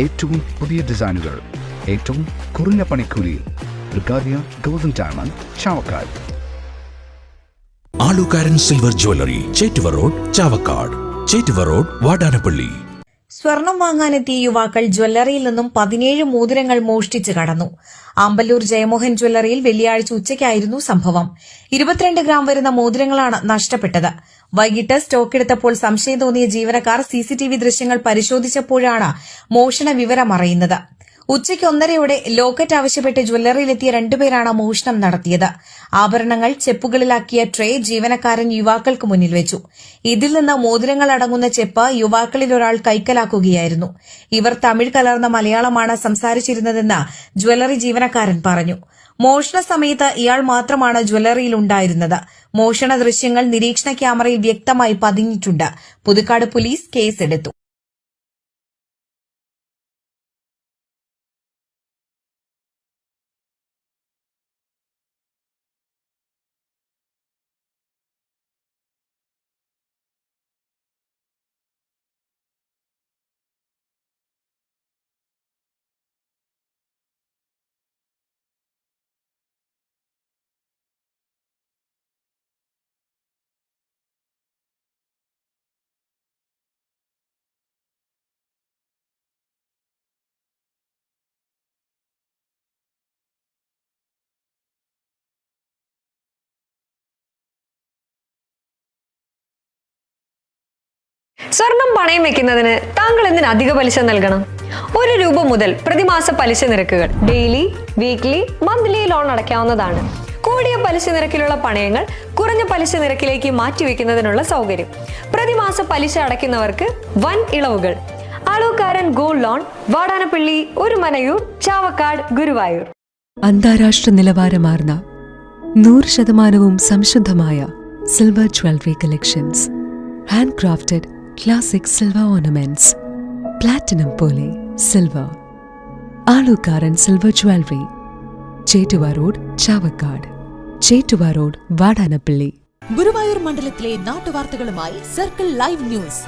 ഏറ്റവും പുതിയ ഡിസൈനുകൾ ഏറ്റവും കുറഞ്ഞ പണിക്കൂലിയിൽ. ബ്രിഗാദിയ golden diamond, Chavakkad. Alukkaran silver jewellery, Chettuva road, Chavakkad. Chettuva road, Vadanappally. സ്വർണം വാങ്ങാനെത്തിയ യുവാക്കൾ ജ്വല്ലറിയിൽ നിന്നും 17 മോതിരങ്ങൾ മോഷ്ടിച്ച് കടന്നു. ആമ്പല്ലൂർ ജയമോഹൻ ജ്വല്ലറിയിൽ വെള്ളിയാഴ്ച ഉച്ചയ്ക്കായിരുന്നു സംഭവം. 22 ഗ്രാം വരുന്ന മോതിരങ്ങളാണ് നഷ്ടപ്പെട്ടത്. വൈകിട്ട് സ്റ്റോക്കെടുത്തപ്പോൾ സംശയം തോന്നിയ ജീവനക്കാർ സിസിടിവി ദൃശ്യങ്ങൾ പരിശോധിച്ചപ്പോഴാണ് മോഷണ വിവരം അറിയുന്നത്. ഉച്ചയ്ക്ക് 1:30 ലോക്കറ്റ് ആവശ്യപ്പെട്ട് ജ്വല്ലറിയിലെത്തിയ 2 പേരാണ് മോഷണം നടത്തിയത്. ആഭരണങ്ങൾ ചെപ്പുകളിലാക്കിയ ട്രേ ജീവനക്കാരൻ യുവാക്കൾക്ക് മുന്നിൽ വെച്ചു. ഇതിൽ നിന്ന് മോതിരങ്ങൾ അടങ്ങുന്ന ചെപ്പ് യുവാക്കളിൽ ഒരാൾ കൈക്കലാക്കുകയായിരുന്നു. ഇവർ തമിഴ് കലർന്ന മലയാളമാണ് സംസാരിച്ചിരുന്നതെന്ന് ജ്വല്ലറി ജീവനക്കാരൻ പറഞ്ഞു. മോഷണ സമയത്ത് ഇയാൾ മാത്രമാണ് ജ്വല്ലറിയിൽ ഉണ്ടായിരുന്നത്. മോഷണ ദൃശ്യങ്ങൾ നിരീക്ഷണ ക്യാമറയിൽ വ്യക്തമായി പതിഞ്ഞിട്ടുണ്ട്. പുതുക്കാട് പോലീസ് കേസെടുത്തു. സ്വർണം പണയം വെക്കുന്നതിന് താങ്കൾ എന്തിന് അധിക പലിശ നൽകണം? 1 രൂപ മുതൽ പ്രതിമാസ പലിശ നിരക്കുകൾ ഡെയിലി, വീക്ക്ലി, മന്ത്ലി ലോൺ അടയ്ക്കാവുന്നതാണ്. കൂടിയ പലിശ നിരക്കിലുള്ള പണയങ്ങൾ കുറഞ്ഞ പലിശ നിരക്കിലേക്ക് മാറ്റിവെക്കുന്നതിനുള്ള സൗകര്യം. പ്രതിമാസ പലിശ അടയ്ക്കുന്നവർക്ക് വൻ ഇളവുകൾ. Alukkaran gold loan, Vadanappally, Orumanayur, Chavakkad, Guruvayur. അന്താരാഷ്ട്ര നിലവാരമാർന്ന 100% സംശുദ്ധമായ silver jewellery collections. Handcrafted classic silver ornaments, platinum പോലെ silver. Alukkaran silver jewellery, Chettuva road, Chavakkad. Chettuva road, Vadanappally. Guruvayur മണ്ഡലത്തിലെ നാട്ടുവാർത്തകളുമായി സർക്കിൾ ലൈവ് ന്യൂസ്.